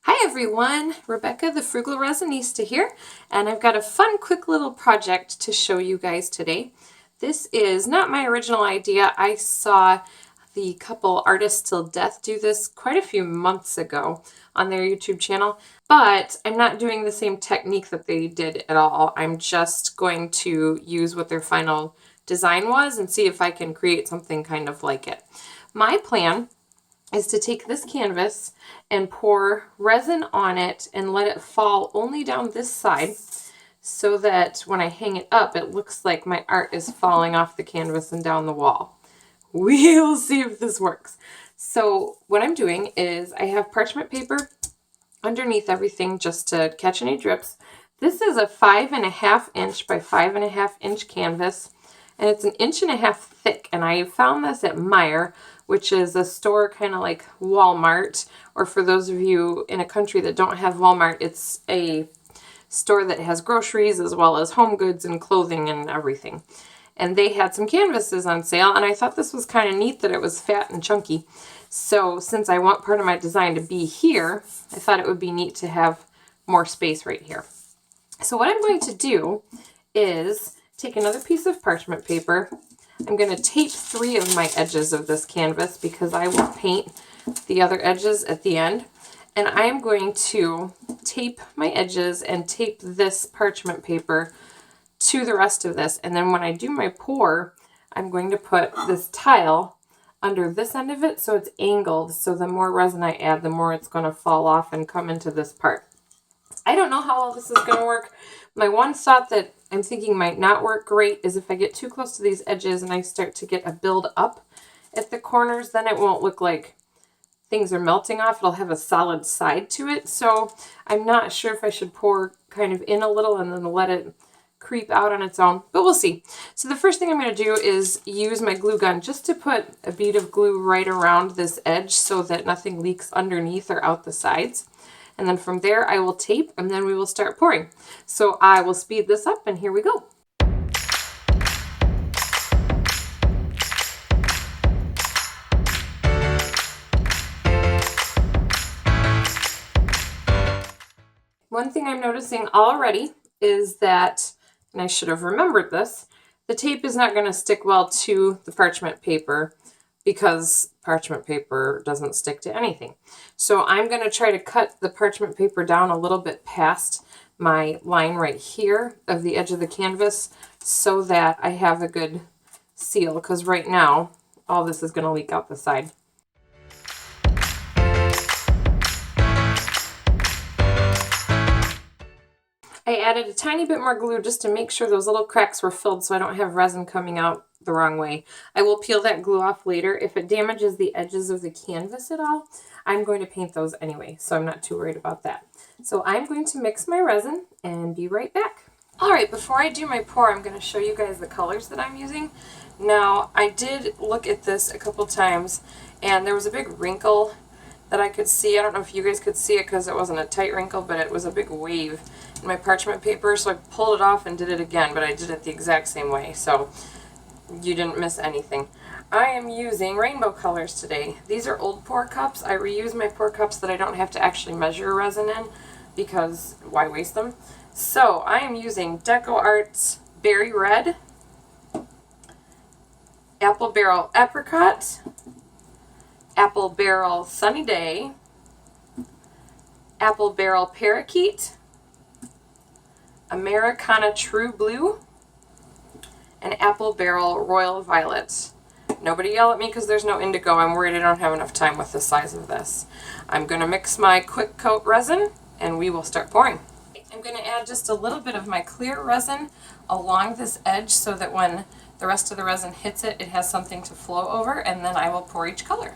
Hi everyone, Rebecca the Frugal Resinista here, and I've got a fun quick little project to show you guys today. This is not my original idea. I saw the couple Artists Till Death do this quite a few months ago on their YouTube channel, but I'm not doing the same technique that they did at all. I'm just going to use what their final design was and see if I can create something kind of like it. My plan is to take this canvas and pour resin on it and let it fall only down this side so that when I hang it up, it looks like my art is falling off the canvas and down the wall. We'll see if this works. So what I'm doing is I have parchment paper underneath everything just to catch any drips. This is a 5.5 inch by 5.5 inch canvas, and it's 1.5 inches thick, and I found this at Meijer, which is a store kind of like Walmart, or for those of you in a country that don't have Walmart, it's a store that has groceries as well as home goods and clothing and everything. And they had some canvases on sale, and I thought this was kind of neat that it was fat and chunky. So since I want part of my design to be here, I thought it would be neat to have more space right here. So what I'm going to do is take another piece of parchment paper. I'm going to tape 3 of my edges of this canvas because I will paint the other edges at the end. And I am going to tape my edges and tape this parchment paper to the rest of this. And then when I do my pour, I'm going to put this tile under this end of it so it's angled, so the more resin I add, the more it's going to fall off and come into this part. I don't know how all this is going to work. My one thought that I'm thinking might not work great is if I get too close to these edges and I start to get a build up at the corners, then it won't look like things are melting off. It'll have a solid side to it. So I'm not sure if I should pour kind of in a little and then let it creep out on its own, but we'll see. So the first thing I'm going to do is use my glue gun just to put a bead of glue right around this edge so that nothing leaks underneath or out the sides. And then from there I will tape, and then we will start pouring. So I will speed this up, and here we go. One thing I'm noticing already is that, and I should have remembered this, the tape is not going to stick well to the parchment paper because parchment paper doesn't stick to anything. So I'm going to try to cut the parchment paper down a little bit past my line right here of the edge of the canvas so that I have a good seal, because right now all this is going to leak out the side. I added a tiny bit more glue just to make sure those little cracks were filled so I don't have resin coming out the wrong way. I will peel that glue off later. If it damages the edges of the canvas at all, I'm going to paint those anyway, so I'm not too worried about that. So I'm going to mix my resin and be right back. Alright, before I do my pour, I'm going to show you guys the colors that I'm using. Now, I did look at this a couple times, and there was a big wrinkle that I could see. I don't know if you guys could see it because it wasn't a tight wrinkle, but it was a big wave in my parchment paper, so I pulled it off and did it again, but I did it the exact same way, so you didn't miss anything. I am using rainbow colors today. These are old pour cups. I reuse my pour cups that I don't have to actually measure resin in because why waste them? So I am using Deco Arts Berry Red, Apple Barrel Apricot, Apple Barrel Sunny Day, Apple Barrel Parakeet, Americana True Blue, and Apple Barrel Royal Violet. Nobody yell at me because there's no indigo. I'm worried I don't have enough time with the size of this. I'm going to mix my quick coat resin and we will start pouring. I'm going to add just a little bit of my clear resin along this edge so that when the rest of the resin hits it, it has something to flow over, and then I will pour each color.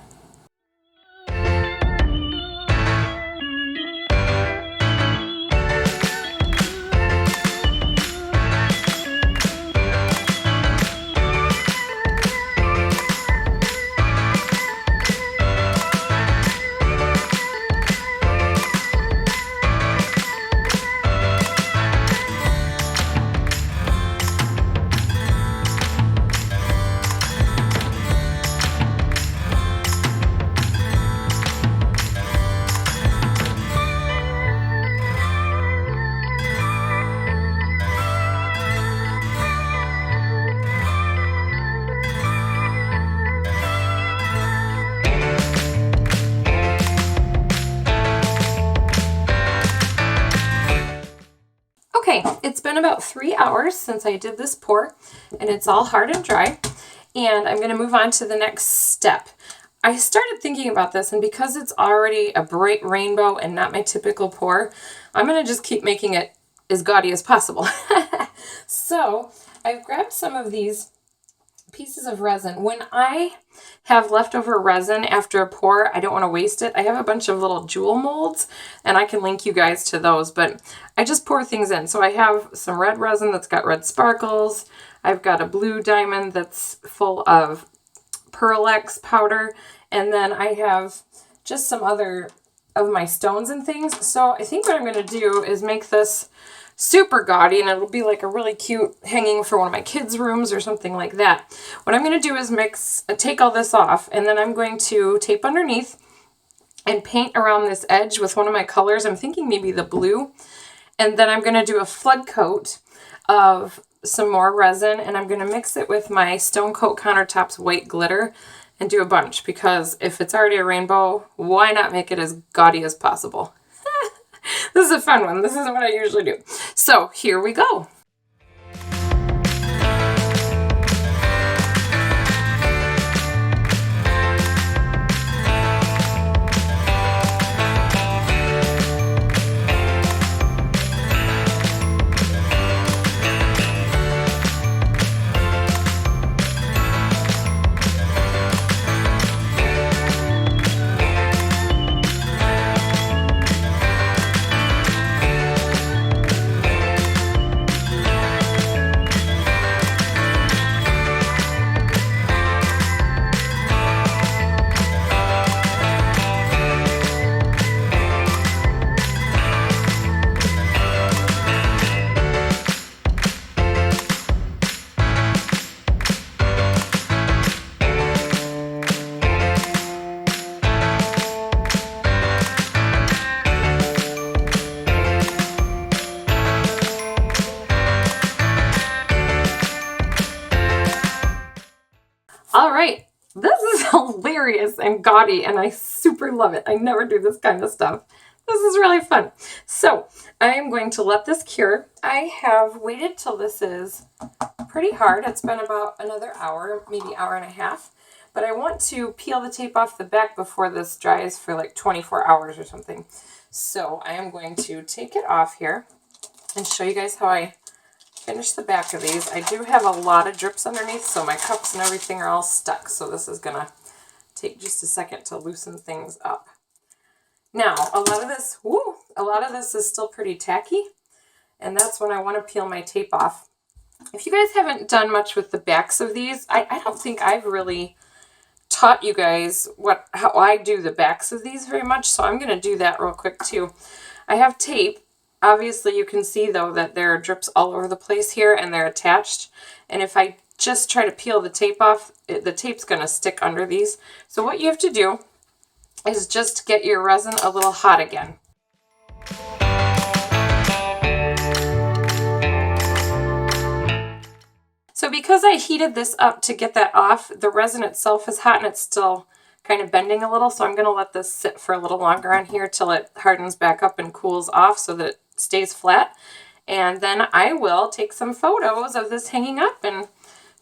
been about 3 hours since I did this pour, and it's all hard and dry. And I'm going to move on to the next step. I started thinking about this, and because it's already a bright rainbow and not my typical pour, I'm going to just keep making it as gaudy as possible. So I've grabbed some of these pieces of resin. When I have leftover resin after a pour, I don't want to waste it. I have a bunch of little jewel molds, and I can link you guys to those, but I just pour things in. So I have some red resin that's got red sparkles. I've got a blue diamond that's full of Pearl-X powder, and then I have just some other of my stones and things. So I think what I'm going to do is make this super gaudy, and it'll be like a really cute hanging for one of my kids' rooms or something like that. What I'm going to do is take all this off, and then I'm going to tape underneath and paint around this edge with one of my colors. I'm thinking maybe the blue. And then I'm going to do a flood coat of some more resin, and I'm going to mix it with my Stone Coat Countertops white glitter and do a bunch, because if it's already a rainbow, why not make it as gaudy as possible? This is a fun one. This isn't what I usually do. So here we go. All right, this is hilarious and gaudy, and I super love it. I never do this kind of stuff. This is really fun. So I am going to let this cure. I have waited till this is pretty hard. It's been about another hour, maybe hour and a half. But I want to peel the tape off the back before this dries for like 24 hours or something. So I am going to take it off here and show you guys how I finish the back of these. I do have a lot of drips underneath, so my cups and everything are all stuck. So this is going to take just a second to loosen things up. Now, a lot of this is still pretty tacky, and that's when I want to peel my tape off. If you guys haven't done much with the backs of these, I don't think I've really taught you guys how I do the backs of these very much, so I'm going to do that real quick too. I have tape. Obviously, you can see, though, that there are drips all over the place here, and they're attached. And if I just try to peel the tape off, the tape's going to stick under these. So what you have to do is just get your resin a little hot again. So because I heated this up to get that off, the resin itself is hot and it's still kind of bending a little. So I'm going to let this sit for a little longer on here till it hardens back up and cools off so that it stays flat. And then I will take some photos of this hanging up and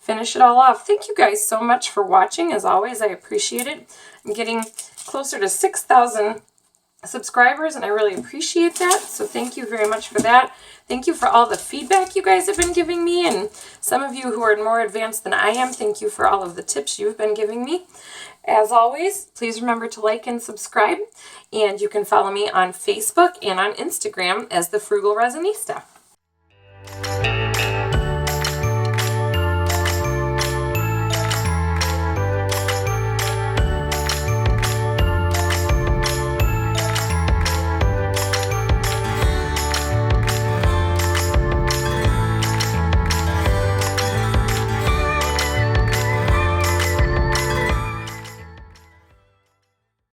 finish it all off. Thank you guys so much for watching. As always, I appreciate it. I'm getting closer to 6,000 subscribers, and I really appreciate that. So thank you very much for that. Thank you for all the feedback you guys have been giving me, and some of you who are more advanced than I am, thank you for all of the tips you've been giving me. As always, please remember to like and subscribe, and you can follow me on Facebook and on Instagram as the Frugal Resinista.